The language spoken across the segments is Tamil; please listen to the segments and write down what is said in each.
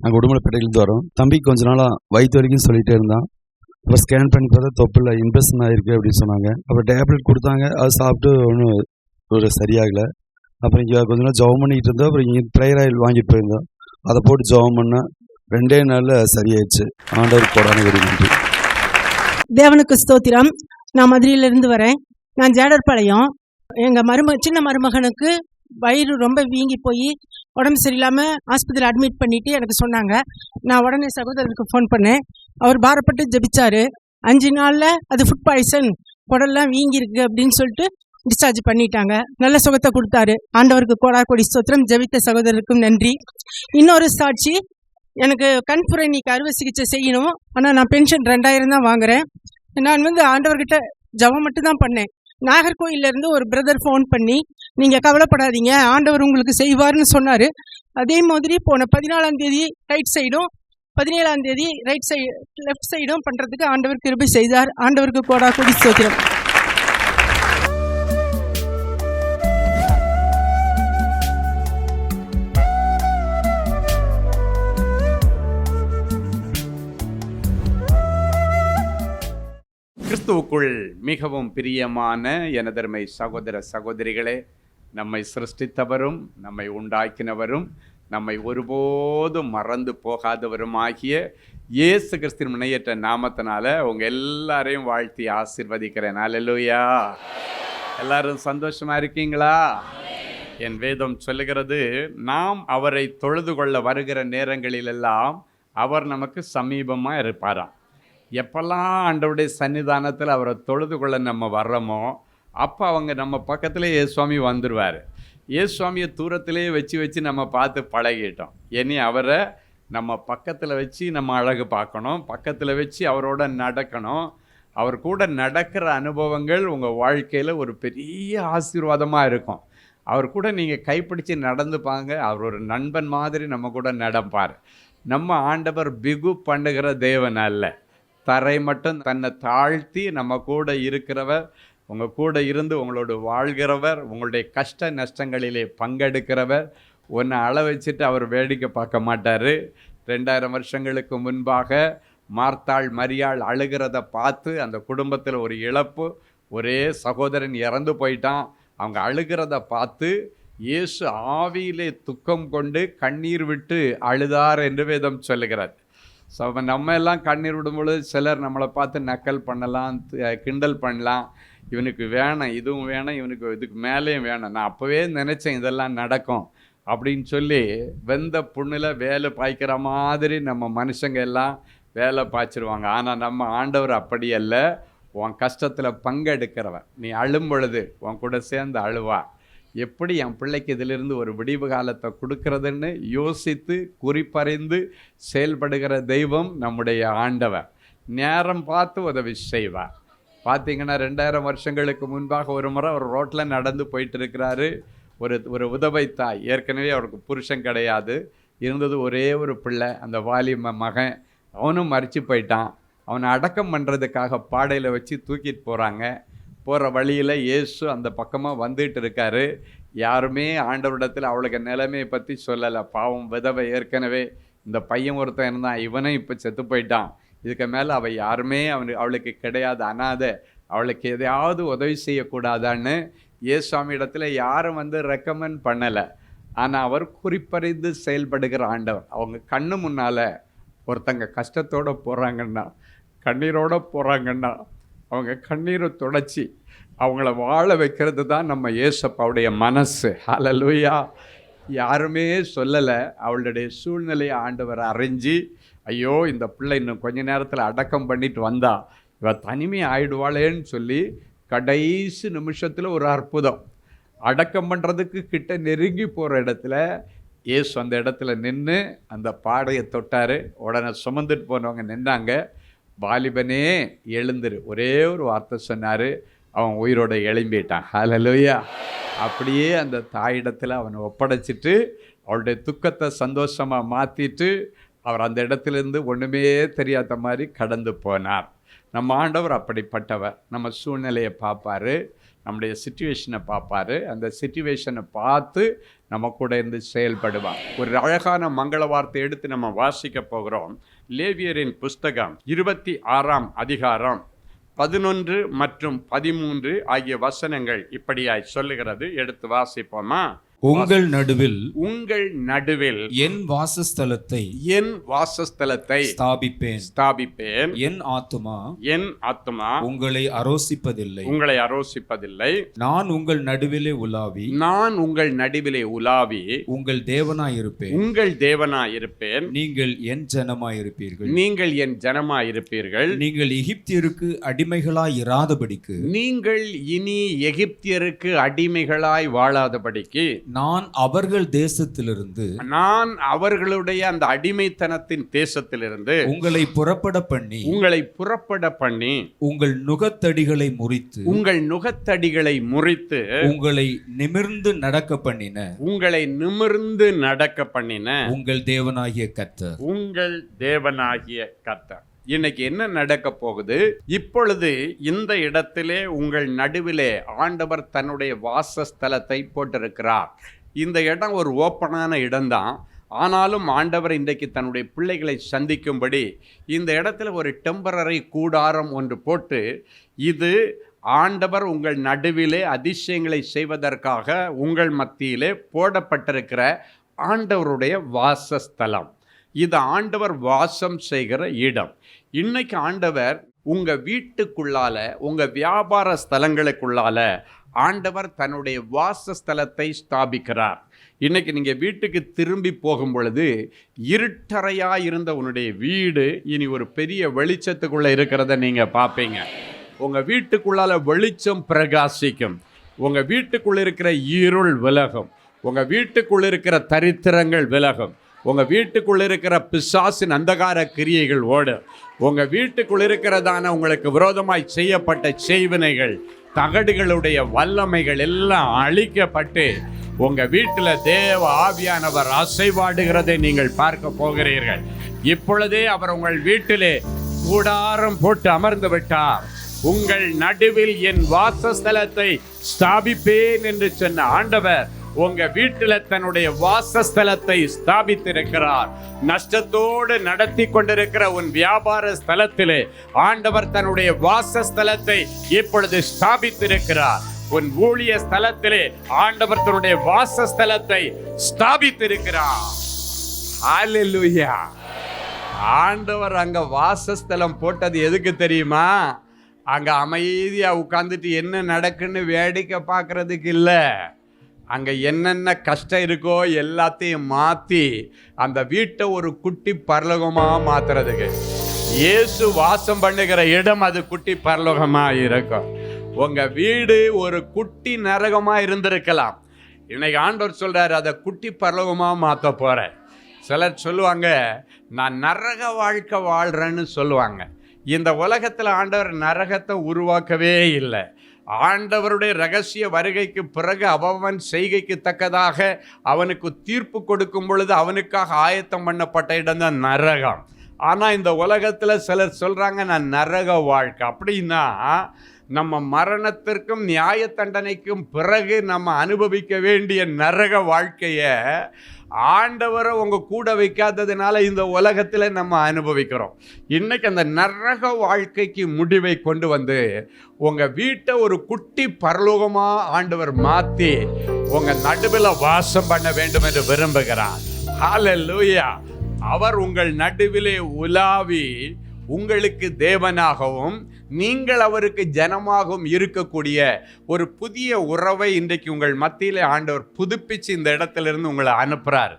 நாங்கள் உடுமலைப்பேட்டையிலேருந்து வரோம். தம்பிக்கு கொஞ்ச நாளாக வயிற்று வரைக்கும் சொல்லிகிட்டே இருந்தான். அப்புறம் ஸ்கேன் பண்ணி பார்த்தா தொப்பில் இன்ஃபெக்ஷன் ஆகிருக்கு அப்படின்னு சொன்னாங்க. அப்புறம் டேப்லெட் கொடுத்தாங்க, அது சாப்பிட்டு ஒன்றும் ஒரு சரியாகலை. அப்புறம் இங்கே கொஞ்ச நாள் ஜெபம் பண்ணிக்கிட்டு இருந்தோம். அப்புறம் இங்கே ப்ரேயர் ஆயில் வாங்கிட்டு போயிருந்தோம். அதை போட்டு ஜெபம் பண்ணால் 2 நாளில் சரியாயிடுச்சு. ஆண்டவருக்கு கோடான கொடி நன்றி. தேவனுக்கு ஸ்தோத்திரம். நான் மதுரையிலேருந்து வரேன். நான் ஜேடர்பாளையம். எங்கள் சின்ன மருமகனுக்கு வயிறு ரொம்ப வீங்கி போய் உடம்பு சரியில்லாமல் ஆஸ்பத்திரியில் அட்மிட் பண்ணிவிட்டு எனக்கு சொன்னாங்க. நான் உடனே சகோதரருக்கு ஃபோன் பண்ணேன். அவர் பாரப்பட்டு ஜெபிச்சார். 5 நாளில் அது ஃபுட் பாய்சன், குடல்லாம் வீங்கியிருக்கு அப்படின்னு சொல்லிட்டு டிஸ்சார்ஜ் பண்ணிட்டாங்க. நல்ல சுகத்தை கொடுத்தாரு. ஆண்டவருக்கு கோடி ஸ்தோத்திரம். ஜெபித்த சகோதரருக்கும் நன்றி. இன்னொரு சாட்சி, எனக்கு கண்புரை நீக்க அறுவை சிகிச்சை செய்யணும். ஆனால் நான் பென்ஷன் 2000 தான் வாங்குறேன். நான் ஆண்டவர்கிட்ட ஜெபம் மட்டும்தான் பண்ணேன். நாகர்கோயிலேருந்து ஒரு பிரதர் ஃபோன் பண்ணி, நீங்கள் கவலைப்படாதீங்க, ஆண்டவர் உங்களுக்கு செய்வார்னு சொன்னார். அதே மாதிரி போன 14ஆம் தேதி ரைட் சைடும் 17ஆம் தேதி லெஃப்ட் சைடும் பண்ணுறதுக்கு ஆண்டவர் கிருபை செய்தார். ஆண்டவருக்கு கோடி ஸ்தோத்திரம். கிறிஸ்துவுக்குள் மிகவும் பிரியமான எனதருமை சகோதர சகோதரிகளே, நம்மை சிருஷ்டித்தவரும் நம்மை உண்டாக்கினவரும் நம்மை ஒருபோதும் மறந்து போகாதவருமாகிய இயேசு கிறிஸ்துவின் முனையற்ற நாமத்தினால உங்கள் எல்லாரையும் வாழ்த்தி ஆசீர்வதிக்கிறேன். அல்லேலூயா. எல்லாரும் சந்தோஷமா இருக்கீங்களா? என் வேதம் சொல்லுகிறது, நாம் அவரை தொழுது கொள்ள வருகிற நேரங்களிலெல்லாம் அவர் நமக்கு சமீபமாக இருப்பாராம். எப்பெல்லாம் ஆண்டவருடைய சன்னிதானத்தில் அவரை தொழுது கொள்ள நம்ம வர்றோமோ அப்போ அவங்க நம்ம பக்கத்திலே இயேசுவாமி வந்துடுவார். இயேசுவாமியை தூரத்திலே வச்சு நம்ம பார்த்து பழகிட்டோம். இனி அவரை நம்ம பக்கத்தில் வச்சு நம்ம அழகு பார்க்கணும், பக்கத்தில் வச்சு அவரோட நடக்கணும். அவர் கூட நடக்கிற அனுபவங்கள் உங்கள் வாழ்க்கையில் ஒரு பெரிய ஆசீர்வாதமாக இருக்கும். அவர் கூட நீங்கள் கைப்பிடிச்சு நடந்துப்பாங்க. அவர் ஒரு நண்பன் மாதிரி நம்ம கூட நடப்பார். நம்ம ஆண்டவர் பிகு பண்ணுகிற தேவன் அல்ல, தரை மட்டும் தன்னை தாழ்த்தி நம்ம கூட இருக்கிறவர், உங்கள் கூட இருந்து உங்களோட வாழ்கிறவர், உங்களுடைய கஷ்ட நஷ்டங்களிலே பங்கெடுக்கிறவர். ஒன்று அள வச்சுட்டு அவர் வேடிக்கை பார்க்க மாட்டார். 2000 வருஷங்களுக்கு முன்பாக மார்த்தாள் மரியாள் அழுகிறத பார்த்து அந்த குடும்பத்தில் ஒரு இழப்பு, ஒரே சகோதரன் இறந்து போயிட்டான். அவங்க அழுகிறத பார்த்து இயேசு ஆவியிலே துக்கம் கொண்டு கண்ணீர் விட்டு அழுதார் என்று வேதம் சொல்லுகிறார். ஸோ நம்ம எல்லாம் கண்ணீர் விடும்பொழுது சிலர் நம்மளை பார்த்து நக்கல் பண்ணலாம், கிண்டல் பண்ணலாம். இவனுக்கு வேணும், இதுவும் வேணும், இவனுக்கு இதுக்கு மேலேயும் வேணும். நான் அப்போவே நினச்சேன் இதெல்லாம் நடக்கும் அப்படின்னு சொல்லி வெந்த புண்ணில் வேலை பாய்க்கிற மாதிரி நம்ம மனுஷங்க எல்லாம் வேலை பாய்ச்சிருவாங்க. ஆனால் நம்ம ஆண்டவர் அப்படி அல்ல. உன் கஷ்டத்தில் பங்கெடுக்கிறவன். நீ அழும் பொழுது உன் கூட சேர்ந்து அழுவா. எப்படி என் பிள்ளைக்கு இதிலிருந்து ஒரு விடிவு காலத்தை கொடுக்கறதுன்னு யோசித்து குறிப்பறிந்து செயல்படுகிற தெய்வம் நம்முடைய ஆண்டவர். நேரம் பார்த்து உதவி செய்வார். பார்த்தீங்கன்னா 2000 வருஷங்களுக்கு முன்பாக ஒரு முறை ஒரு ரோட்டில் நடந்து போயிட்டு இருக்கிறாரு. ஒரு உதவை தாய், ஏற்கனவே அவருக்கு புருஷன் கிடையாது, இருந்தது ஒரே ஒரு பிள்ளை, அந்த வாலிப மகன். அவனும் மரிச்சு போயிட்டான். அவனை அடக்கம் பண்ணுறதுக்காக பாடையில் வச்சு தூக்கிட்டு போகிறாங்க. போகிற வழியில் இயேசு அந்த பக்கமாக வந்துட்டு இருக்காரு. யாருமே ஆண்டவரிடத்தில் அவளுக்கு நிலைமையை பற்றி சொல்லலை. பாவம் விதவை, ஏற்கனவே இந்த பையன் ஒருத்தன் இருந்தான், இவனும் இப்போ செத்து போயிட்டான். இதுக்கு மேலே அவள் யாருமே அவளுக்கு கிடையாது, அனாதை. அவளுக்கு எதையாவது உதவி செய்யக்கூடாதான்னு இயேசுவாமி இடத்துல யாரும் ரெக்கமெண்ட் பண்ணலை. ஆனால் அவர் குறிப்பறிந்து செயல்படுகிற ஆண்டவர். அவங்க கண்ணு முன்னால் ஒருத்தங்க கஷ்டத்தோடு போகிறாங்கன்னா, கண்ணீரோடு போகிறாங்கன்னா, அவங்க கண்ணீரை தொடச்சி அவங்கள வாழ வைக்கிறது தான் நம்ம இயேசப்பாவுடைய மனசு. ஹல்லேலூயா. யாருமே சொல்லலை. அவளுடைய சூழ்நிலையை ஆண்டவர் அறிஞ்சு, ஐயோ இந்த பிள்ளை இன்னும் கொஞ்ச நேரத்தில் அடக்கம் பண்ணிட்டு வந்தா இவ தனிமை ஆயிடுவாளேன்னு சொல்லி கடைசி நிமிஷத்தில் ஒரு அற்புதம். அடக்கம் பண்ணுறதுக்கு கிட்ட நெருங்கி போகிற இடத்துல இயேசு அந்த இடத்துல நின்று அந்த பாடையை தொட்டார். உடனே சுமந்துட்டு போனவங்க நின்னாங்க. வாலிபனே எழுந்துரு, ஒரே ஒரு வார்த்தை சொன்னார், அவன் உயிரோட எழும்பிட்டான். ஹல்லேலூயா. அப்படியே அந்த தாயிடத்தில் அவனை ஒப்படைச்சிட்டு அவளுடைய துக்கத்தை சந்தோஷமாக மாற்றிட்டு அவர் அந்த இடத்துலேருந்து ஒன்றுமே தெரியாத மாதிரி கடந்து போனார். நம்ம ஆண்டவர் அப்படிப்பட்டவர். நம்ம சூழ்நிலையை பார்ப்பார், நம்முடைய சிச்சுவேஷனை பார்ப்பாரு. அந்த சிச்சுவேஷனை பார்த்து நம்ம கூட இருந்து செயல்படுவார். ஒரு அழகான மங்கள வார்த்தை எடுத்து நம்ம வாசிக்க போகிறோம். லேவியரின் புஸ்தகம் 26ஆம் அதிகாரம் 11 மற்றும் 13 ஆகிய வசனங்கள் இப்படியாய் சொல்லுகிறது. எடுத்து வாசிப்போமா? உங்கள் நடுவில் என் வாசஸ்தலத்தை ஸ்தாபிப்பேன். என் ஆத்துமா உங்களை அரோசிப்பதில்லை. நான் உங்கள் நடுவிலே உலாவி உங்கள் தேவனாயிருப்பேன். நீங்கள் என் ஜனமாயிருப்பீர்கள். நீங்கள் எகிப்தியருக்கு அடிமைகளாய் இராதபடிக்கு நீங்கள் இனி எகிப்தியருக்கு அடிமைகளாய் வாழாதபடிக்கு நான் அவர்களுடைய அந்த அடிமைத்தனத்தின் தேசத்திலிருந்து உங்களை புறப்பட பண்ணி உங்கள் நுகத்தடிகளை முறித்து உங்களை நிமிர்ந்து நடக்க பண்ணின உங்கள் தேவனாகிய கர்த்தர். இன்னைக்கு என்ன நடக்க போகுது? இப்பொழுது இந்த இடத்திலே உங்கள் நடுவிலே ஆண்டவர் தன்னுடைய வாசஸ்தலத்தை போட்டிருக்கிறார். இந்த இடம் ஒரு ஓப்பனான இடம்தான். ஆனாலும் ஆண்டவர் இன்றைக்கு தன்னுடைய பிள்ளைகளை சந்திக்கும்படி இந்த இடத்துல ஒரு டெம்பரரி கூடாரம் ஒன்று போட்டு, இது ஆண்டவர் உங்கள் நடுவிலே அதிசயங்களை செய்வதற்காக உங்கள் மத்தியிலே போடப்பட்டிருக்கிற ஆண்டவருடைய வாசஸ்தலம். இது ஆண்டவர் வாசம் செய்கிற இடம். இன்னைக்கு ஆண்டவர் உங்கள் வீட்டுக்குள்ளால, உங்கள் வியாபார ஸ்தலங்களுக்குள்ளால ஆண்டவர் தன்னுடைய வாசஸ்தலத்தை ஸ்தாபிக்கிறார். இன்னைக்கு நீங்கள் வீட்டுக்கு திரும்பி போகும் பொழுது இருட்டறையாக இருந்த உன்னுடைய வீடு இனி ஒரு பெரிய வெளிச்சத்துக்குள்ளே இருக்கிறத நீங்கள் பார்ப்பீங்க. உங்கள் வீட்டுக்குள்ளால வெளிச்சம் பிரகாசிக்கும். உங்கள் வீட்டுக்குள்ளே இருக்கிற இருள் விலகும். உங்கள் வீட்டுக்குள்ளே இருக்கிற தரித்திரங்கள் விலகும். உங்கள் வீட்டுக்குள்ளே இருக்கிற பிசாசின் அந்தகார கிரியைகள் ஓடும். உங்கள் வீட்டுக்குள்ளே இருக்கிறதான உங்களுக்கு விரோதமாய் செய்யப்பட்ட செய்வினைகள், தகடுகளுடைய வல்லமைகள் எல்லாம் அழிக்கப்பட்டு உங்கள் வீட்டில் தேவ ஆவியானவர் அசைவாடுகிறதை நீங்கள் பார்க்க போகிறீர்கள். இப்பொழுதே அவர் உங்கள் வீட்டிலே கூடாரம் போட்டு அமர்ந்து விட்டார். உங்கள் நடுவில் என் வாசஸ்தலத்தை ஸ்தாபிப்பேன் என்று சொன்ன ஆண்டவர் உங்க வீட்டில் தன்னுடைய வாசஸ்தலத்தை ஸ்தாபித்திருக்கிறார். நஷ்டத்தோடு நடத்தி கொண்டிருக்கிற உன் வியாபார ஸ்தலத்திலே ஆண்டவர் தன்னுடைய வாசஸ்தலத்தை இப்பொழுது ஸ்தாபித்திருக்கிறார். உன் ஊழிய ஸ்தலத்திலே ஆண்டவர் தன்னுடைய வாசஸ்தலத்தை ஸ்தாபித்திருக்கிறார். ஹல்லேலூயா. ஆண்டவர் அங்க வாசஸ்தலம் போட்டது எதுக்கு தெரியுமா? அங்க அமைதியா உட்கார்ந்துட்டு என்ன நடக்குன்னு வேடிக்கை பார்க்கறதுக்கு இல்லை. அங்கே என்னென்ன கஷ்டம் இருக்கோ எல்லாத்தையும் மாற்றி அந்த வீட்டை ஒரு குட்டி பரலோகமாக மாற்றுறதுக்கு. இயேசு வாசம் பண்ணுகிற இடம் அது குட்டி பரலோகமாக இருக்கும். உங்கள் வீடு ஒரு குட்டி நரகமாக இருந்திருக்கலாம். இன்னைக்கு ஆண்டவர் சொல்கிறார், அதை குட்டி பரலோகமாக மாற்ற போகிறேன். சிலர் சொல்லுவாங்க, நான் நரக வாழ்க்கை வாழ்கிறேன்னு சொல்லுவாங்க. இந்த உலகத்தில் ஆண்டவர் நரகத்தை உருவாக்கவே இல்லை. ஆண்டவருடைய ரகசிய வருகைக்கு பிறகு அவன் செய்கைக்கு தக்கதாக அவனுக்கு தீர்ப்பு கொடுக்கும் பொழுது அவனுக்காக ஆயத்தம் பண்ணப்பட்ட இடம் தான் நரகம். ஆனால் இந்த உலகத்தில் சிலர் சொல்கிறாங்க, நான் நரக வாழ்க்கை. அப்படின்னா நம்ம மரணத்திற்கும் நியாய தண்டனைக்கும் பிறகு நம்ம அனுபவிக்க வேண்டிய நரக வாழ்க்கையை ஆண்டவரை உங்கள் கூட வைக்காததுனால இந்த உலகத்தில் நம்ம அனுபவிக்கிறோம். இன்றைக்கி அந்த நரக வாழ்க்கைக்கு முடிவை கொண்டு வந்து உங்கள் வீட்டை ஒரு குட்டி பரலோகமாக ஆண்டவர் மாற்றி உங்கள் நடுவில் வாசம் பண்ண வேண்டும் என்று விரும்புகிறார். ஹல்லேலூயா. அவர் உங்கள் நடுவிலே உலாவி உங்களுக்கு தேவனாகவும் நீங்கள் அவருக்கு ஜனமாகவும் இருக்கக்கூடிய ஒரு புதிய உறவை இன்றைக்கு உங்கள் மத்தியில் ஆண்டவர் புதுப்பிச்சு இந்த இடத்திலிருந்து உங்களை அனுப்புகிறார்.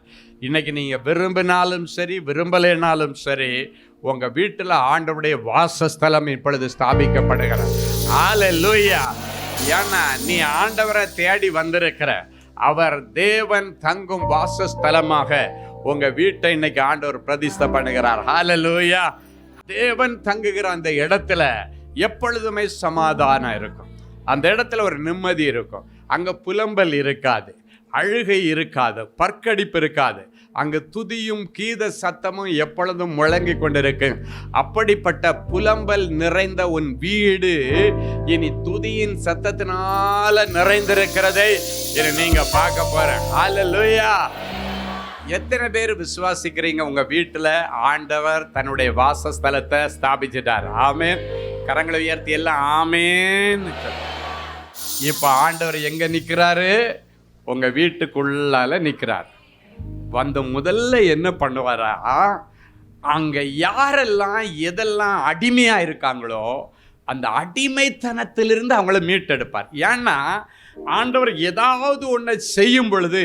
இன்றைக்கி நீங்கள் விரும்பினாலும் சரி விரும்பலைனாலும் சரி உங்கள் வீட்டில் ஆண்டவருடைய வாசஸ்தலம் இப்பொழுது ஸ்தாபிக்கப்படுகிறார். ஹல்லேலூயா. ஏன்னா நீ ஆண்டவரை தேடி வந்திருக்கிற, அவர் தேவன் தங்கும் வாசஸ்தலமாக உங்கள் வீட்டை இன்னைக்கு ஆண்டவர் பிரதிஷ்டை பண்ணுகிறார். ஹல்லேலூயா. தேவன் தங்குகிற அந்த இடத்துல எப்பொழுதுமே சமாதானம் இருக்கும். அந்த இடத்துல ஒரு நிம்மதி இருக்கும். அங்கே புலம்பல் இருக்காது. அழுகை இருக்காது, பற்கடிப்பு இருக்காது. அங்கு துதியும் கீத சத்தமும் எப்பொழுதும் முழங்கி கொண்டிருக்கு. அப்படிப்பட்ட புலம்பல் நிறைந்த உன் வீடு இனி துதியின் சத்தத்தினால நிறைந்திருக்கிறதை இனி நீங்க பார்க்க போற. ஹல்லேலூயா! எத்தனை பேர் விசுவாசிக்கிறீங்க உங்க வீட்டுல ஆண்டவர் தன்னுடைய வாசஸ்தலத்தை ஸ்தாபிச்சிட்டார்? ஆமென். கரங்களை உயர்த்தி எல்லாம் ஆமென். இப்ப ஆண்டவர் எங்க நிக்கிறாரு? உங்க வீட்டுக்குள்ளால நிக்கிறார். வந்து முதல்ல என்ன பண்ணுவாரா, அங்க யாரெல்லாம் எதெல்லாம் அடிமையா இருக்காங்களோ அந்த அடிமைத்தனத்திலிருந்து அவங்கள மீட்டெடுப்பார். ஏன்னா ஆண்டவர் ஏதாவது ஒன்றை செய்யும் பொழுது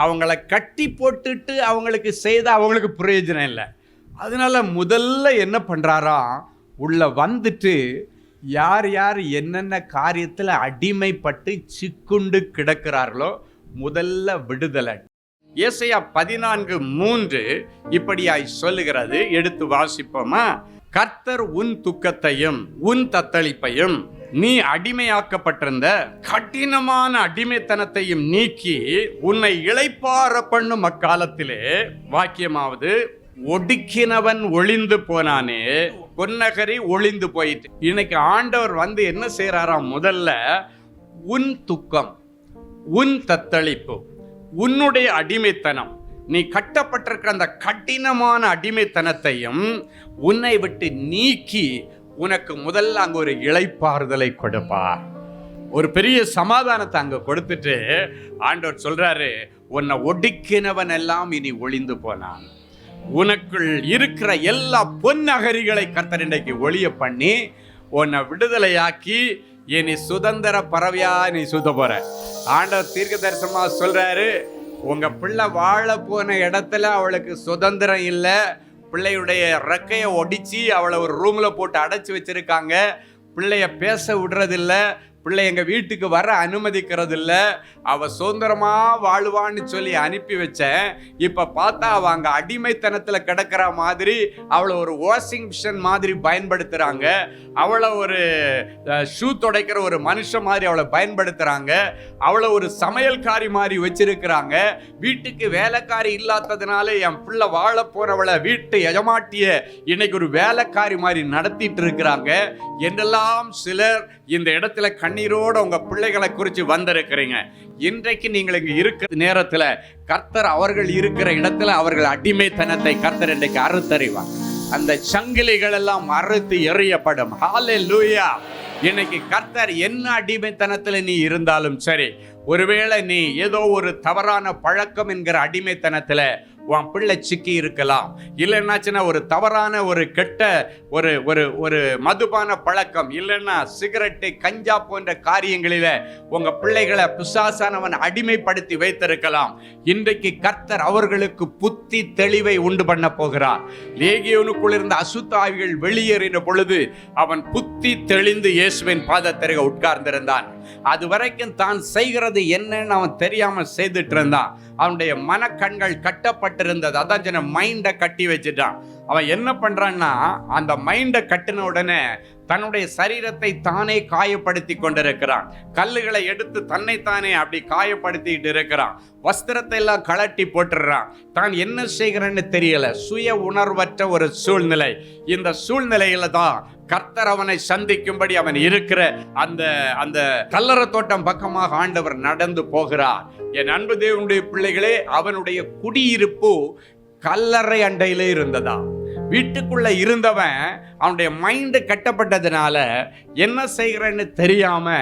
அவங்கள கட்டி போட்டுட்டு அவங்களுக்கு செய்த அவங்களுக்கு பிரயோஜனம் இல்லை. அதனால முதல்ல என்ன பண்றாரா, உள்ள வந்துட்டு யார் யார் என்னென்ன காரியத்தில் அடிமைப்பட்டு சிக்குண்டு கிடக்கிறார்களோ முதல்ல விடுதலை. ஏசாயா 14:3 இப்படியாய் சொல்லுகிறது. எடுத்து வாசிப்போமா? கர்த்தர் உன் துக்கத்தையும் உன் தத்தளிப்பையும் நீ அடிமையாக்கப்பட்டிருந்த கடினமான அடிமைத்தனத்தையும் நீக்கி உன்னை இளைப்பாற பண்ணும் அக்காலத்திலே, வாக்கியமாவது, ஒடுக்கினவன் ஒளிந்து போனானே, பொன்னகரி ஒளிந்து போயிட்டு. இன்னைக்கு ஆண்டவர் வந்து என்ன செய்யறாராம்? முதல்ல உன் துக்கம், உன் தத்தளிப்பு, உன்னுடைய அடிமைத்தனம், நீ கட்டப்பட்டிருக்கிற அந்த கடினமான அடிமைத்தனத்தையும் உன்னை விட்டு நீக்கி உனக்கு முதல்ல அங்க ஒரு இளைப்பாறுதலை கொடுப்பார். ஒரு பெரிய சமாதானத்தை அங்க கொடுத்துட்டு ஆண்டவர் சொல்றாரு, உன்னை ஒடுக்கினவன் எல்லாம் இனி ஒளிந்து போனான். உனக்குள் இருக்கிற எல்லா பொன்னகரிகளை கர்த்தர் இன்றைக்கு ஒளிய பண்ணி உன்னை விடுதலையாக்கி இனி சுதந்திர பறவையா நீ சுத்த போற. ஆண்டவர் தீர்க்க தரிசனமா சொல்றாரு, உங்க பிள்ளை வாழ போன இடத்துல அவளுக்கு சுதந்திரம் இல்லை. பிள்ளையுடைய ரெக்கையை ஒடிச்சு அவளை ஒரு ரூம்ல போட்டு அடைச்சி வச்சிருக்காங்க. பிள்ளைய பேச விடுறதில்ல, பிள்ளை எங்க வீட்டுக்கு வர அனுமதிக்கிறது இல்லை. அவ சுதந்திரமா வாழ்வான்னு சொல்லி அனுப்பி வச்சேன். இப்ப பார்த்தா அவ அங்க அடிமைத்தனத்துல கிடக்கிற மாதிரி அவளை ஒரு வாஷிங் மிஷின் மாதிரி பயன்படுத்துறாங்க. அவளை ஒரு ஷூ துடைக்கிற ஒரு மனுஷன் மாதிரி அவளை பயன்படுத்துறாங்க. அவளை ஒரு சமையல்காரி மாதிரி வச்சிருக்கிறாங்க. வீட்டுக்கு வேலைக்காரி இல்லாததுனால என் பிள்ளை வாழ போறவளை வீட்டு எஜமாட்டிய இன்னைக்கு ஒரு வேலைக்காரி மாதிரி நடத்திட்டு இருக்கிறாங்க என்றெல்லாம் சிலர் இந்த இடத்துல கண்ணீரோட உங்க பிள்ளைகளை குறித்து வந்திருக்கிறீங்க. இன்றைக்கு நீங்கள் இங்க இருக்கிற நேரத்துல கர்த்தர் அவர்கள் இருக்கிற இடத்துல அவர்கள் அடிமைத்தனத்தை கர்த்தர் இன்றைக்கு அறுத்தறிவார். அந்த சங்கிலிகள் எல்லாம் அறுத்து எறியப்படும். ஹல்லேலூயா! இன்னைக்கு கர்த்தர் என்ன அடிமைத்தனத்துல நீ இருந்தாலும் சரி, ஒருவேளை நீ ஏதோ ஒரு தவறான பழக்கம் என்கிற அடிமைத்தனத்துல உன் பிள்ளை சிக்கி இருக்கலாம். இல்லைன்னாச்சுன்னா ஒரு தவறான ஒரு கெட்ட ஒரு ஒரு ஒரு மதுபான பழக்கம், இல்லைன்னா சிகரெட்டு, கஞ்சா போன்ற காரியங்களில உங்க பிள்ளைகளை பிசாசானவன் அடிமைப்படுத்தி வைத்திருக்கலாம். இன்றைக்கு கர்த்தர் அவர்களுக்கு புத்தி தெளிவை உண்டு பண்ண போகிறார். லேகியோனுக்குள் இருந்த அசுத்த ஆவிகள் வெளியேறின பொழுது அவன் புத்தி தெளிந்து இயேசுவின் பாதத்தருகே உட்கார்ந்திருந்தான். அது வரைக்கும் தான் செய்கிறது என்னன்னு அவன் தெரியாம செய்துட்டு இருந்தான். அவனுடைய மனக்கண்கள் கட்டப்பட்டிருந்தது. அதான் மைண்டை கட்டி வச்சுட்டான். அவன் என்ன பண்றான்னா, அந்த மைண்டை கட்டின உடனே தன்னுடைய சரீரத்தை தானே காயப்படுத்தி கொண்டிருக்கிறான். கல்லுகளை எடுத்து தன்னைத்தானே அப்படி காயப்படுத்திட்டு இருக்கிறான். வஸ்திரத்தை எல்லாம் கழட்டி போட்டுறான். தான் என்ன செய்கிறேன்னு தெரியல. சுய உணர்வற்ற ஒரு சூழ்நிலை. இந்த சூழ்நிலையில தான் கர்த்தர் அவனை சந்திக்கும்படி அவன் இருக்கிற அந்த அந்த கல்லறை தோட்டம் பக்கமாக ஆண்டவர் நடந்து போகிறார். என் அன்பு தேவனுடைய பிள்ளைகளே, அவனுடைய குடியிருப்பு கல்லறை அண்டையிலே இருந்ததா. வீட்டுக்குள்ள இருந்தவன் அவனுடைய மைண்டு கட்டப்பட்டதுனால என்ன செய்கிறன்னு தெரியாம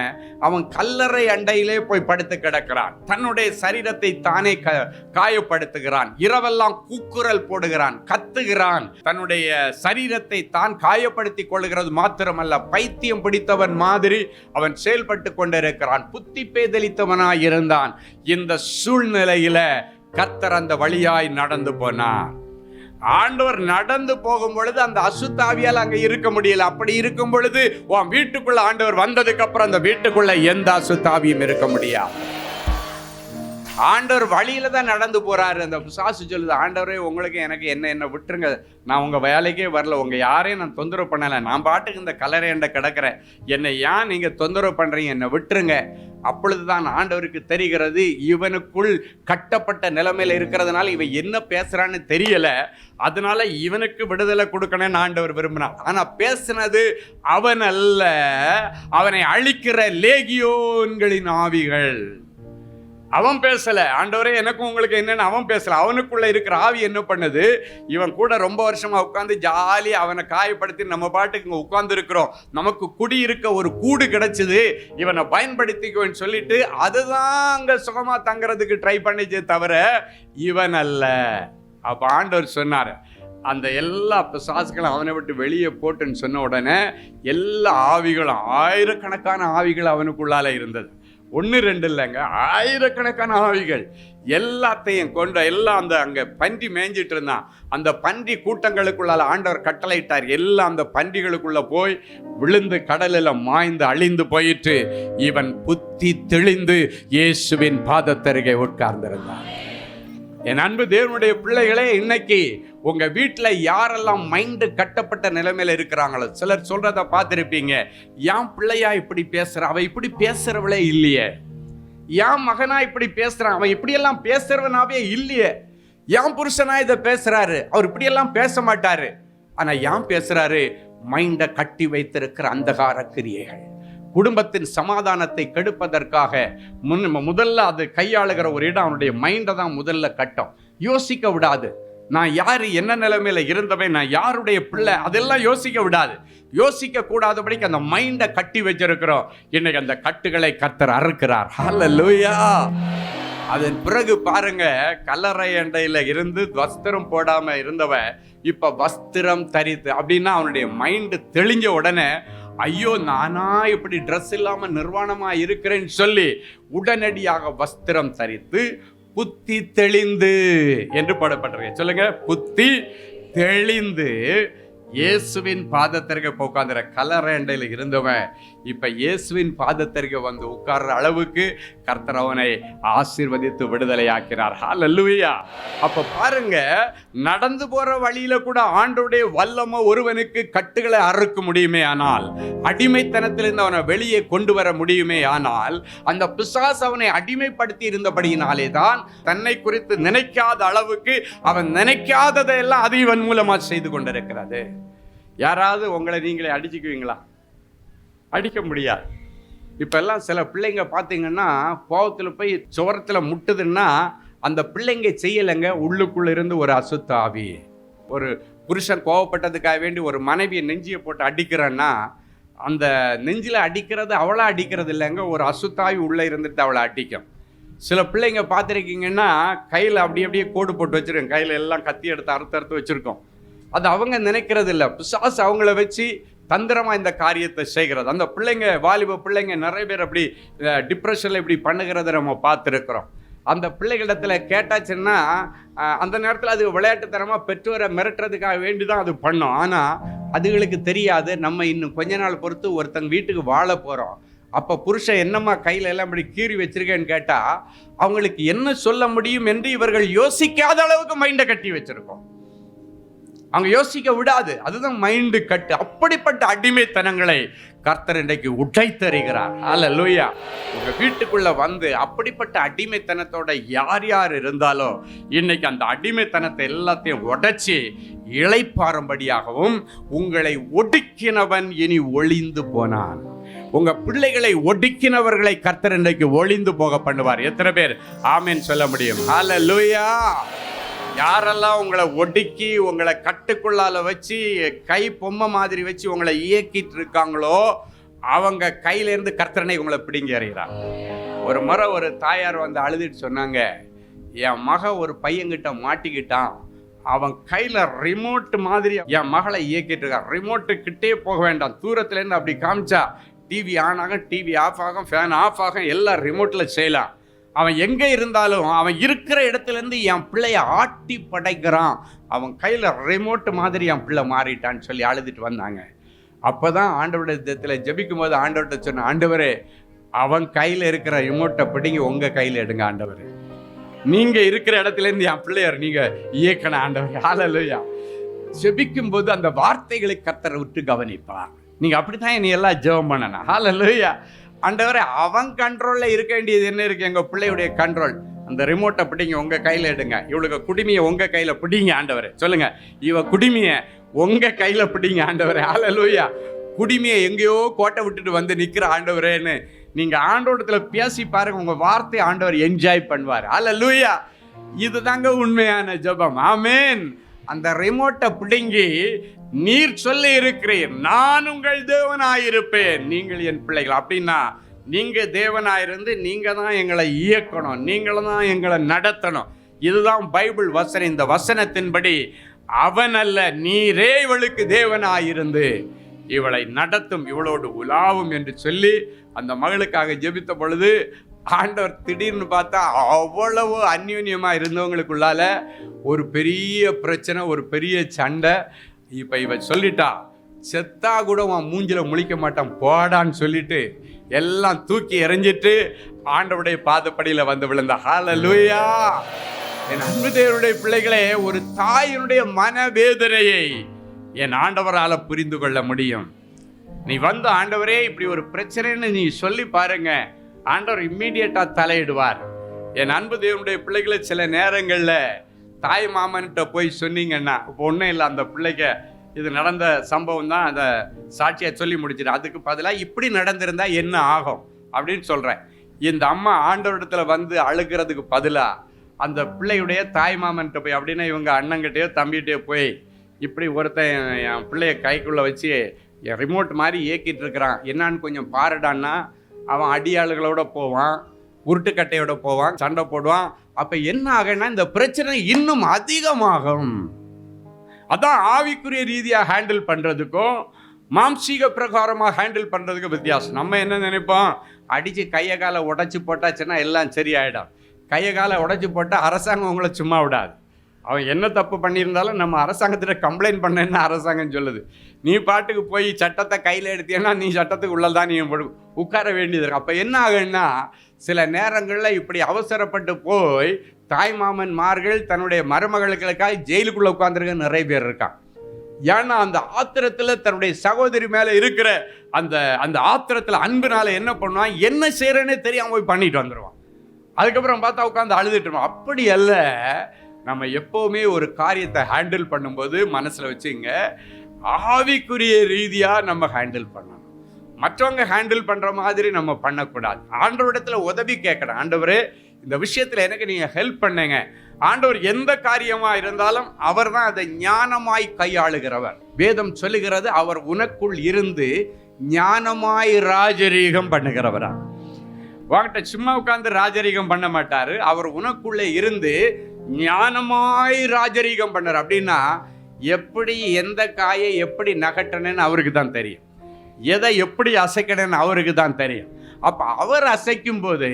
அவன் கல்லறை அண்டையிலே போய் படுத்து கிடக்கிறான். தன்னுடைய சரீரத்தை தானே காயப்படுத்துகிறான். இரவெல்லாம் கூக்குரல் போடுகிறான், கத்துகிறான். தன்னுடைய சரீரத்தை தான் காயப்படுத்தி கொள்ளுகிறது மாத்திரமல்ல, பைத்தியம் பிடித்தவன் மாதிரி அவன் செயல்பட்டு கொண்டிருக்கிறான். புத்தி பேதலித்தவனாய் இருந்தான். இந்த சூழ்நிலையில கர்த்தர் அந்த வழியாய் நடந்து போனார். ஆண்டவர் நடந்து போகும் பொழுது அந்த அசுத்தாவியால் அங்க இருக்க முடியல. அப்படி இருக்கும் பொழுது உன் வீட்டுக்குள்ள ஆண்டவர் வந்ததுக்கு அப்புறம் அந்த வீட்டுக்குள்ள எந்த அசுத்தாவியும் இருக்க முடியாது. ஆண்டவர் வழியில தான் நடந்து போறாரு. அந்த பிசாசு சொல்லுது, ஆண்டவரே உங்களுக்கு எனக்கு என்ன விட்டுருங்க, நான் உங்க வேலைக்கே வரல, உங்க யாரையும் நான் தொந்தரவு பண்ணல, நான் பாட்டுக்கு இந்த கல்லறையண்ட கிடக்கிறேன், என்னை ஏன் நீங்க தொந்தரவு பண்றீங்க, என்னை விட்டுருங்க. அப்பொழுதுதான் ஆண்டவருக்கு தெரிகிறது, இவனுக்குள் கட்டப்பட்ட நிலைமையில இருக்கிறதுனால இவன் என்ன பேசுறான்னு தெரியல, அதனால இவனுக்கு விடுதலை கொடுக்கணும்னு ஆண்டவர் விரும்பினார். ஆனா பேசினது அவன் அல்ல, அவனை அழிக்கிற லேகியோன்களின் ஆவிகள். அவன் பேசல, ஆண்டவரே எனக்கும் உங்களுக்கு என்னன்னு அவன் பேசல. அவனுக்குள்ள இருக்கிற ஆவி என்ன பண்ணுது, இவன் கூட ரொம்ப வருஷமா உட்காந்து ஜாலி அவனை காயப்படுத்தி நம்ம பாட்டுக்கு இங்க உட்கார்ந்து இருக்கிறோம், நமக்கு குடியிருக்க ஒரு கூடு கிடைச்சது, இவனை பயன்படுத்திக்குவேன்னு சொல்லிட்டு அதுதான் அங்க சுகமா தங்குறதுக்கு ட்ரை பண்ணிச்சே தவிர இவன் அல்ல. அப்ப ஆண்டவர் சொன்னார், அந்த எல்லா பிசாசுகளும் அவனை விட்டு வெளியே போட்டுன்னு சொன்ன உடனே எல்லா ஆவிகளும், ஆயிரக்கணக்கான ஆவிகள் அவனுக்குள்ளால இருந்தது. 1-2 இல்லைங்க, ஆயிரக்கணக்கான ஆவிகள் எல்லாத்தையும் கொண்ட எல்லாம் அந்த அங்க பன்றி மேய்ஞ்சிட்டு இருந்தான். அந்த பன்றி கூட்டங்களுக்குள்ளால ஆண்டவர் கட்டளையிட்டார், எல்லாம் அந்த பன்றிகளுக்குள்ள போய் விழுந்து கடலில் மாய்ந்து அழிந்து போயிட்டு இவன் புத்தி தெளிந்து இயேசுவின் பாதத்தருகே உட்கார்ந்திருந்தான். என் அன்பு தேவனுடைய பிள்ளைகளே, இன்னைக்கு உங்க வீட்டுல யாரெல்லாம் மைண்டு கட்டப்பட்ட நிலைமையில இருக்கிறாங்களோ, சிலர் சொல்றத பார்த்திருப்பீங்க, என் பிள்ளையா இப்படி பேசுற, அவ இப்படி பேசுறவளே இல்லையே, என் மகனா இப்படி பேசுறான், அவன் இப்படியெல்லாம் பேசுறவனாவே இல்லையே, என் புருஷனா இதை பேசுறாரு, அவர் இப்படியெல்லாம் பேச மாட்டாரு, ஆனா ஏன் பேசுறாரு, மைண்டை கட்டி வைத்திருக்கிற அந்தகார கிரியைகள், குடும்பத்தின் சமாதானத்தை கெடுப்பதற்காக முதல்ல அது கையாளுகிற ஒரு இடம் அவனுடைய மைண்டை தான் முதல்ல கட்டும். யோசிக்க விடாது, நான் யாரு, என்ன நிலைமையில இருந்தவன், நான் யாருடைய பிள்ளை, அதெல்லாம் யோசிக்க விடாது. யோசிக்க கூடாதபடிக்கு அந்த மைண்டை கட்டி வச்சிருக்கிறோம். இன்னைக்கு அந்த கட்டுகளை கர்த்தர் அறுக்கிறார். ஹல்லேலூயா. அதன் பிறகு பாருங்க, கல்லறை அண்டையில இருந்து வஸ்திரம் போடாம இருந்தவன் இப்ப வஸ்திரம் தரித்து, அப்படின்னா அவனுடைய மைண்டு தெளிஞ்ச உடனே, ஐயோ நானா இப்படி ட்ரெஸ் இல்லாம நிர்வாணமா இருக்கிறேன்னு சொல்லி உடனடியாக வஸ்திரம் தரித்து புத்தி தெளிந்து என்று பாடப்பட்டிருக்க. சொல்லுங்க, புத்தி தெளிந்து இயேசுவின் பாதத்திற்கு உட்கார்ந்துற கல்லறையண்டையில் இருந்தவன் இப்ப இயேசுவின் பாதத்திற்கு வந்து உட்கார்ற அளவுக்கு கர்த்தர் அவனை ஆசீர்வதித்து விடுதலை ஆக்கினார். ஹல்லேலூயா. அப்ப பாருங்க, நடந்து போற வழியில கூட ஆண்டவருடைய வல்லமை ஒருவனுக்கு கட்டுகளை அறுக்க முடியுமே ஆனால், அடிமைத்தனத்திலிருந்து அவனை வெளியே கொண்டு வர முடியுமே ஆனால், அந்த பிசாசு அவனை அடிமைப்படுத்தி இருந்தபடியினாலே தான் தன்னை குறித்து நினைக்காத அளவுக்கு அவன் நினைக்காததையெல்லாம் அது இவன் மூலமா செய்து கொண்டிருக்கிறது. யாராவது உங்களை நீங்களே அடிச்சுக்குவீங்களா? அடிக்க முடியாது. இப்ப எல்லாம் சில பிள்ளைங்க பார்த்தீங்கன்னா கோவத்துல போய் சுவரத்துல முட்டுதுன்னா அந்த பிள்ளைங்க செய்யலைங்க, உள்ளுக்குள்ள இருந்து ஒரு அசுத்த ஆவி. ஒரு புருஷன் கோவப்பட்டதுக்காக வேண்டி ஒரு மனைவியை நெஞ்சியை போட்டு அடிக்கிறன்னா, அந்த நெஞ்சில அடிக்கிறது அவளா அடிக்கிறது இல்லைங்க, ஒரு அசுத்தாவி உள்ள இருந்துட்டு அவளை அடிக்கும். சில பிள்ளைங்க பார்த்துருக்கீங்கன்னா கையில் அப்படியே கோடு போட்டு வச்சிருக்கோம், கையில் எல்லாம் கத்தி எடுத்து அறுத்து வச்சிருக்கோம். அது அவங்க நினைக்கிறது இல்லை, பிசாசு அவங்கள வச்சு தந்திரமா இந்த காரியத்தை செய்கிறது. அந்த பிள்ளைங்க, வாலிப பிள்ளைங்க நிறைய பேர் அப்படி டிப்ரெஷன்ல இப்படி பண்ணுகிறத நம்ம பார்த்துருக்குறோம். அந்த பிள்ளைகளிடத்துல கேட்டாச்சுன்னா அந்த நேரத்தில் அது விளையாட்டுத்தனமா பெற்றோரை மிரட்டுறதுக்காக வேண்டிதான் அது பண்ணோம். ஆனா அதுகளுக்கு தெரியாது, நம்ம இன்னும் கொஞ்ச நாள் பொறுத்து ஒருத்தங்க வீட்டுக்கு வாழ போறோம். அப்ப புருஷன் என்னம்மா கையில எல்லாம் இப்படி கீறி வச்சிருக்கேன்னு கேட்டா அவங்களுக்கு என்ன சொல்ல முடியும் என்று இவர்கள் யோசிக்காத அளவுக்கு மைண்டை கட்டி வச்சிருக்கோம். அவங்க யோசிக்க விடாது, அதுதான் மைண்டு கட்டு. அப்படிப்பட்ட அடிமைத்தனங்களை கர்த்தர் இன்றைக்கு உடைத்தறிகிறார். ஹல்லேலூயா. உங்க வீட்டுக்குள்ள வந்து அப்படிப்பட்ட அடிமைத்தனத்தோட யார் யார் இருந்தாலோ இன்னைக்கு அந்த அடிமைத்தனத்தை எல்லாத்தையும் உடைச்சி இளைப்பாறும்படியாகவும், உங்களை ஒடுக்கினவன் இனி ஒளிந்து போனான். உங்க பிள்ளைகளை ஒடுக்கினவர்களை கர்த்தர் இன்றைக்கு ஒளிந்து போக பண்ணுவார். எத்தனை பேர் ஆமென் சொல்ல முடியும்? ஹல்லேலூயா. யாரெல்லாம் உங்களை ஒடுக்கி உங்களை கட்டுக்குள்ளால வச்சு கை பொம்மை மாதிரி வச்சு உங்களை இயக்கிட்டு இருக்காங்களோ அவங்க கையிலேருந்து கர்த்தரனை உங்களை பிடிங்கி எறிகிறார். ஒரு முறை ஒரு தாயார் வந்து அழுதுட்டு சொன்னாங்க, என் மக ஒரு பையன்கிட்ட மாட்டிக்கிட்டான், அவன் கையில் ரிமோட் மாதிரி என் மகளை இயக்கிட்டு இருக்கான், ரிமோட்டு கிட்டே போக வேண்டாம், தூரத்துலேருந்து அப்படி காமிச்சா டிவி ஆன் ஆகும், டிவி ஆஃப் ஆகும், ஃபேன் ஆஃப் ஆகும், எல்லாம் ரிமோட்டில் செய்யலாம். அவன் எங்கே இருந்தாலும் அவன் இருக்கிற இடத்துலேருந்து என் பிள்ளைய ஆட்டி படைக்கிறான், அவன் கையில் ரிமோட் மாதிரி என் பிள்ளை மாறிட்டான்னு சொல்லி அழுதுட்டு வந்தாங்க. அப்போ தான் ஆண்டவருடைய இடத்துல ஜெபிக்கும் போது ஆண்டவர்கிட்ட சொன்ன, ஆண்டவரே அவன் கையில் இருக்கிற ரிமோட்டை பிடிங்கி உங்கள் கையில் எடுங்க ஆண்டவர். நீங்க இருக்கிற இடத்துல இருந்து என் பிள்ளையார் நீங்க இயக்கணும் ஆண்டவர். ஹல்லேலூயா. ஜெபிக்கும் போது அந்த வார்த்தைகளை கர்த்தரை விட்டு கவனிப்பார். நீங்க அப்படித்தான் நீ எல்லாம் ஜெபம் பண்ணணும். ஹல்லேலூயா. ஆண்டவரே, அவன் கண்ட்ரோல்ல இருக்க வேண்டியது என்ன இருக்கு? எங்க பிள்ளையுடைய கண்ட்ரோல். அந்த ரிமோட்டை பிடிங்க, உங்க கையில எடுங்க. இவளுக்கு குடிமையை உங்க கையில பிடிங்க ஆண்டவரே. சொல்லுங்க, இவ குடிமையை உங்க கையில பிடிங்க ஆண்டவரே. ஹல்லேலூயா. குடிமையை எங்கேயோ கோட்டை விட்டுட்டு வந்து நிக்கிற ஆண்டவரேன்னு நீங்க ஆண்டவரத்துல பேசி பாருங்க, உங்க வார்த்தை ஆண்டவர் என்ஜாய் பண்ணுவார். ஹல்லேலூயா. இதுதாங்க உண்மையான ஜெபம். ஆமென். அந்த ரிமோட்டை பிடுங்கி, நீர் சொல்லி இருக்கிறீர், நான் உங்கள் தேவனாயிருப்பேன், நீங்கள் என் பிள்ளைகள். அப்படின்னா நீங்க தேவனாயிருந்து நீங்க தான் எங்களை இயக்கணும், நீங்கள தான் எங்களை நடத்தணும். இதுதான் பைபிள் வசனம். இந்த வசனத்தின்படி அவன் அல்ல, நீரே இவளுக்கு தேவனாயிருந்து இவளை நடத்தும், இவளோடு உலாவும் என்று சொல்லி அந்த மகளுக்காக ஜெபித்த பொழுது ஆண்டவர் திடீர்னு பார்த்தா அவ்வளவு அந்யோன்யமா இருந்தவங்களுக்குள்ளால ஒரு பெரிய பிரச்சனை, ஒரு பெரிய சண்டை. இப்ப இவ சொல்லிட்டா, செத்தா கூட உன் மூஞ்சில முழிக்க மாட்டான் போடான்னு சொல்லிட்டு எல்லாம் தூக்கி எறிஞ்சிட்டு ஆண்டவருடைய பாதப்படியில வந்து விழுந்தா. ஹல்லேலூயா. என் அன்பு தேவனுடைய பிள்ளைகளே, ஒரு தாயினுடைய மனவேதனையை என் ஆண்டவரால புரிந்து கொள்ள முடியும். நீ வந்து ஆண்டவரே இப்படி ஒரு பிரச்சனைன்னு நீ சொல்லி பாருங்க, ஆண்டவர் இம்மீடியட்டா தலையிடுவார். என் அன்பு தேவனுடைய பிள்ளைகளை சில நேரங்கள்ல தாய் மாமன்கிட்ட போய் சொன்னீங்கன்னா, இப்போ ஒன்றும் இல்லை, அந்த பிள்ளைக்கு இது நடந்த சம்பவம் தான், அந்த சாட்சியை சொல்லி முடிச்சிடு. அதுக்கு பதிலாக இப்படி நடந்திருந்தா என்ன ஆகும் அப்படின்னு சொல்கிறேன். இந்த அம்மா ஆண்டவரிடத்துல வந்து அழுகிறதுக்கு பதிலாக அந்த பிள்ளையுடைய தாய் மாமன்கிட்ட போய், அப்படின்னா இவங்க அண்ணங்கிட்டேயோ தம்பிகிட்டேயோ போய், இப்படி ஒருத்தன் என் பிள்ளைய கைக்குள்ளே வச்சு என் ரிமோட் மாதிரி இயக்கிட்டு இருக்கிறான், என்னான்னு கொஞ்சம் பாருடான்னா அவன் அடியாளுகளோட போவான், உருட்டுக்கட்டையோட போவான், சண்டை போடுவான். அப்ப என்ன ஆகுன்னா இந்த பிரச்சனை இன்னும் அதிகமாகும். அதான் ஆவிக்குரிய ரீதியா ஹேண்டில் பண்றதுக்கும் மாம்சீக பிரகாரமா ஹேண்டில் பண்றதுக்கு வித்தியாசம். நம்ம என்ன நினைப்போம், அடிச்சு கையை காலை உடைச்சு போட்டாச்சுன்னா எல்லாம் சரியாயிடும். கையை காலை உடைச்சு போட்டா அரசாங்கம் உங்களை சும்மா விடாது. அவன் என்ன தப்பு பண்ணியிருந்தாலும் நம்ம அரசாங்கத்திட்ட கம்ப்ளைண்ட் பண்ணேன்னு அரசாங்கம் சொல்லுது. நீ பாட்டுக்கு போய் சட்டத்தை கையில் எடுத்தீங்கன்னா நீ சட்டத்துக்கு உள்ளதான் நீ உட்கார வேண்டியது இருக்கு. அப்போ என்ன ஆகுன்னா, சில நேரங்களில் இப்படி அவசரப்பட்டு போய் தாய்மாமன்மார்கள் தன்னுடைய மருமகளுக்காக ஜெயிலுக்குள்ளே உட்காந்துருக்க நிறைய பேர் இருக்கான். ஏன்னா அந்த ஆத்திரத்தில் தன்னுடைய சகோதரி மேலே இருக்கிற அந்த ஆத்திரத்தில் அன்புனால என்ன பண்ணுவான், என்ன செய்கிறேன்னே தெரியாமல் போய் பண்ணிட்டு வந்துடுவான். அதுக்கப்புறம் பார்த்தா உட்காந்து அழுதுட்டுருவான். அப்படி அல்ல, நம்ம எப்போவுமே ஒரு காரியத்தை ஹேண்டில் பண்ணும்போது மனசில் வச்சுங்க, ஆவிக்குரிய ரீதியாக நம்ம ஹேண்டில் பண்ணணும். மற்றவங்க ஹேண்டில் பண்ணுற மாதிரி நம்ம பண்ணக்கூடாது. ஆண்டவரிடத்துல உதவி கேட்கணும். ஆண்டவரே, இந்த விஷயத்தில் எனக்கு நீங்கள் ஹெல்ப் பண்ணுங்க. ஆண்டவர் எந்த காரியமாக இருந்தாலும் அவர் தான் அதை ஞானமாய் கையாளுகிறவர். வேதம் சொல்லுகிறது, அவர் உனக்குள் இருந்து ஞானமாய் ராஜரீகம் பண்ணுகிறவரா. வாங்கிட்ட சும்மா உட்கார்ந்து ராஜரீகம் பண்ண மாட்டாரு. அவர் உனக்குள்ளே இருந்து ஞானமாய் ராஜரீகம் பண்ணார். அப்படின்னா எப்படி எந்த காயை எப்படி நகட்டணுன்னு அவருக்கு தான் தெரியும், எதை எப்படி அசைக்கணும்னு அவருக்கு தான் தெரியும். அப்ப அவர் அசைக்கும் போது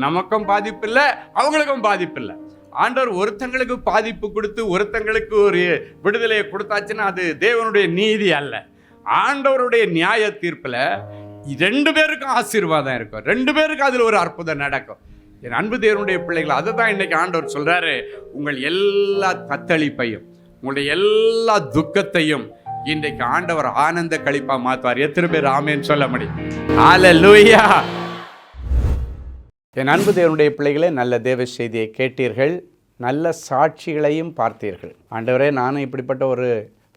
நமக்கும் பாதிப்பு இல்லை, அவங்களுக்கும் பாதிப்பு இல்லை. ஆண்டவர் ஒருத்தங்களுக்கு பாதிப்பு கொடுத்து ஒருத்தங்களுக்கு ஒரு விடுதலையை கொடுத்தாச்சுன்னா அது தேவனுடைய நீதி அல்ல. ஆண்டவருடைய நியாய தீர்ப்புல 2 பேருக்கும் ஆசீர்வாதம் இருக்கும், 2 பேருக்கும் அதுல ஒரு அற்புதம் நடக்கும். என் அன்பு தேவனுடைய பிள்ளைகள், அதை தான் இன்னைக்கு ஆண்டவர் சொல்றாரு, உங்கள் எல்லா தத்தளிப்பையும் உங்களுடைய எல்லா துக்கத்தையும் இன்றைக்கு ஆண்டவர் ஆனந்த களிப்பா மாத்துவார். எத்தனை பேர் ஆமென் சொல்ல முடியும்? ஹல்லேலூயா. என் அன்பு தேவனுடைய பிள்ளைகளே, நல்ல தேவ செய்தியை கேட்டீர்கள், நல்ல சாட்சிகளையும் பார்த்தீர்கள். ஆண்டவரே, நானும் இப்படிப்பட்ட ஒரு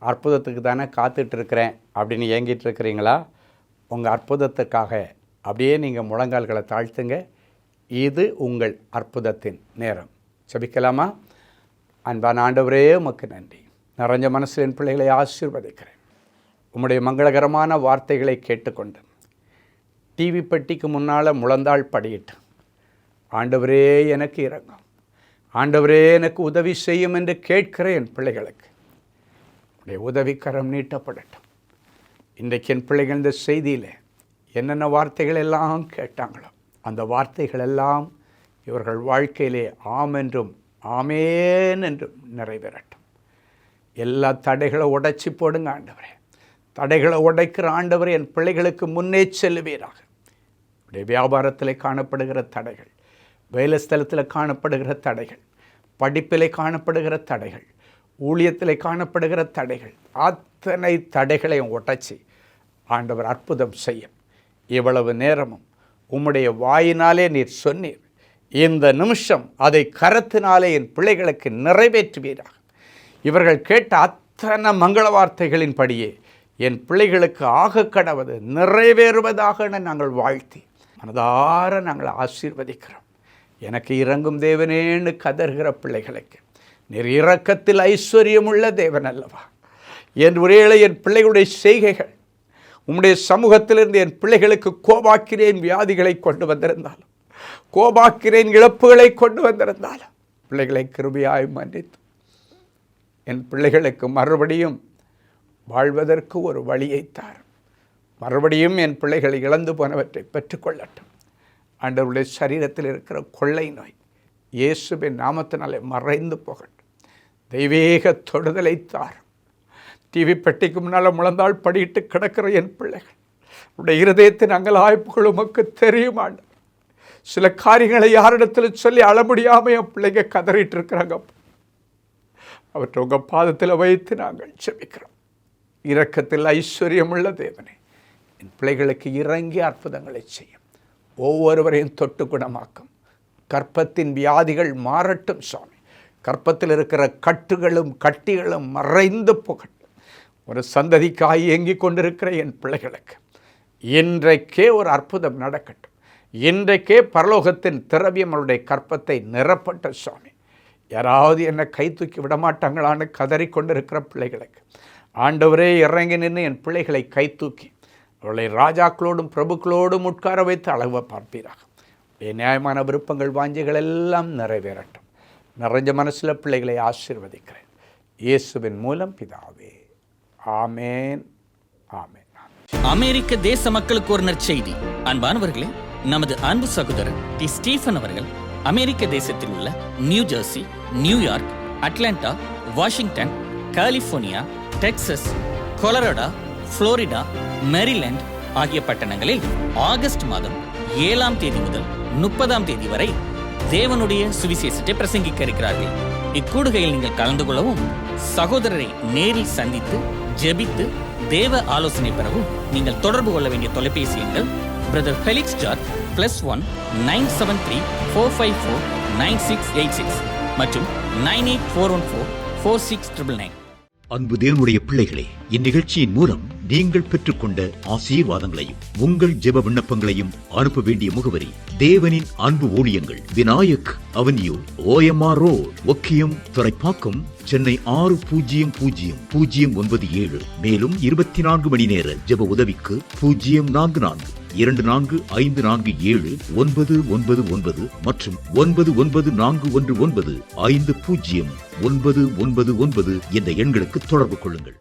அற்புதத்துக்கு தானே காத்துட்டு இருக்கிறேன் அப்படின்னு ஏங்கிட்டு இருக்கிறீங்களா? உங்கள் அற்புதத்துக்காக அப்படியே நீங்கள் முழங்கால்களை தாழ்த்துங்க. இது உங்கள் அற்புதத்தின் நேரம். ஜெபிக்கலாமா? அன்பான ஆண்டவரே, உமக்கு நன்றி. நிறைஞ்ச மனசில் என் பிள்ளைகளை ஆசீர்வதிக்கிறேன். உம்முடைய மங்களகரமான வார்த்தைகளை கேட்டுக்கொண்டு டிவி பெட்டிக்கு முன்னால் முழந்தாள் படியிட்டு, ஆண்டவரே எனக்கு இரங்கும், ஆண்டவரே எனக்கு உதவி செய்யும் என்று கேட்கிற என் பிள்ளைகளுக்கு உடைய உதவிக்கரம் நீட்டப்படட்டும். இன்றைக்கு என் பிள்ளைகள் இந்த செய்தியில் என்னென்ன வார்த்தைகள் எல்லாம் கேட்டாங்களோ அந்த வார்த்தைகள் எல்லாம் இவர்கள் வாழ்க்கையிலே ஆம் என்றும் ஆமேன் என்றும் நிறைவேறட்டும். எல்லா தடைகளை உடைச்சி போடுங்க ஆண்டவரே. தடைகளை உடைக்கிற ஆண்டவரே, என் பிள்ளைகளுக்கு முன்னே செல்லுவீராக. உடைய வியாபாரத்தில் காணப்படுகிற தடைகள், வேலை ஸ்தலத்தில் காணப்படுகிற தடைகள், படிப்பிலே காணப்படுகிற தடைகள், ஊழியத்திலே காணப்படுகிற தடைகள், அத்தனை தடைகளையும் உடைச்சி ஆண்டவர் அற்புதம் செய்யும். இவ்வளவு நேரமும் உம்முடைய வாயினாலே நீர் சொன்னீர், இந்த நிமிஷம் அதை கரத்தினாலே என் பிள்ளைகளுக்கு நிறைவேற்றுவீராக. இவர்கள் கேட்ட அத்தனை மங்கள வார்த்தைகளின்படியே என் பிள்ளைகளுக்கு ஆக கடவது நிறைவேறுவதாக நாங்கள் வாழ்த்தி மனதார நாங்கள் ஆசீர்வதிக்கிறோம். எனக்கு இறங்கும் தேவனேன்னு கதறுகிற பிள்ளைகளுக்கு நீர் இரக்கத்தில் ஐஸ்வர்யமுள்ள தேவன் அல்லவா? என் ஒரேளை என் பிள்ளைகளுடைய செய்கைகள் உம்முடைய சமூகத்திலிருந்து என் பிள்ளைகளுக்கு கோபாக்கிறேன் வியாதிகளை கொண்டு வந்திருந்தாலும், கோபாக்கிறேன் இழப்புகளை கொண்டு வந்திருந்தாலும், பிள்ளைகளை கிருபையாய் மன்னித்து என் பிள்ளைகளுக்கு மறுபடியும் வாழ்வதற்கு ஒரு வழியை தார். மறுபடியும் என் பிள்ளைகளை இழந்து போனவற்றை பெற்றுக்கொள்ளட்டும். ஆண்டவருடைய சரீரத்தில் இருக்கிற கொள்ளை நோய் இயேசுவின் நாமத்தினாலே மறைந்து போகட்டும். தெய்வீக தொடுதலை தார். டிவி பெட்டிக்கு முன்னால் முழந்தாள் படியிட்டு கிடக்கிற என் பிள்ளைகள் உடைய இருதயத்தின் அங்கலாய்ப்புகள் உமக்கு தெரியும் ஆண்டவர். சில காரியங்களை யாரிடத்தில் சொல்லி அழ முடியாமல் என் பிள்ளைங்க கதறிட்டு இருக்கிறாங்க. அவற்றை உங்கள் பாதத்தில் வைத்து நாங்கள் ஜெபிக்கிறோம். இரக்கத்தில் ஐஸ்வர்யமுள்ள தேவனே, என் பிள்ளைகளுக்கு இறங்கி அற்புதங்களை செய்யும். ஒவ்வொருவரையும் தொட்டு குணமாக்கும். கற்பத்தின் வியாதிகள் மாறட்டும் சுவாமி. கற்பத்தில் இருக்கிற கட்டுகளும் கட்டிகளும் மறைந்து போகட்டும். ஒரு சந்ததிக்காய் ஏங்கிக் கொண்டிருக்கிற என் பிள்ளைகளுக்கு இன்றைக்கே ஒரு அற்புதம் நடக்கட்டும். இன்றைக்கே பரலோகத்தின் திரவியம் அவருடைய கற்பத்தை நிரப்பட்ட சுவாமி. யாராவது என்னை கை தூக்கி விடமாட்டாங்களான்னு கதறிக்கொண்டிருக்கிற பிள்ளைகளுக்கு ஆண்டவரே இறங்கி நின்று என் பிள்ளைகளை கை தூக்கி அவர்களை ராஜாக்களோடும் பிரபுக்களோடும் உட்கார வைத்து அழக பார்ப்பீராக. நியாயமான விருப்பங்கள் வாஞ்சிகள் எல்லாம் நிறைவேறட்டும். நிறைஞ்ச மனசில் பிள்ளைகளை ஆசீர்வதிக்கிறேன் இயேசுவின் மூலம் பிதாவே. ஆமேன், ஆமேன். அமெரிக்க தேச மக்களுக்கு ஒரு நற்செய்தி. அன்பானவர்களே, நமது அன்பு சகோதரர் டி. ஸ்டீஃபன் அவர்கள் அமெரிக்க தேசத்தில் உள்ள new Jersey, New York, Atlanta, Washington, California, Texas, Colorado, Florida, Maryland ஆகிய பட்டணங்களில் ஆகஸ்ட் மாதம் 7ஆம் தேதி முதல் 30ஆம் தேதி வரை தேவனுடைய சுவிசேஷத்தை பிரசங்கிக்க இருக்கிறார்கள். இக்கூடுகையில் நீங்கள் கலந்து கொள்ளவும், சகோதரரை நேரில் சந்தித்து ஜெபித்து தேவ ஆலோசனை பெறவும் நீங்கள் தொடர்பு கொள்ள வேண்டிய தொலைபேசி எண்கள் பிரதர் ஃபெலிக்ஸ் ஜார்ஜ் +1 973 454 9686 மற்றும் 98414 46999. அன்பு தேவனுடைய பிள்ளைகளே, இந்நிகழ்ச்சியின் மூலம் நீங்கள் பெற்றுக்கொண்ட ஆசீர்வாதங்களையும் உங்கள் ஜெப விண்ணப்பங்களையும் அனுப்ப வேண்டிய முகவரி: தேவனின் அன்பு ஊழியங்கள், Vinayak avenue, OMR road, Okkiyam, Thoraipakkam, Chennai 600097. மேலும் 24 மணி நேர ஜெப உதவிக்கு 044 24547999 மற்றும் 9941150999 என்ற எண்களுக்கு தொடர்பு கொள்ளுங்கள்.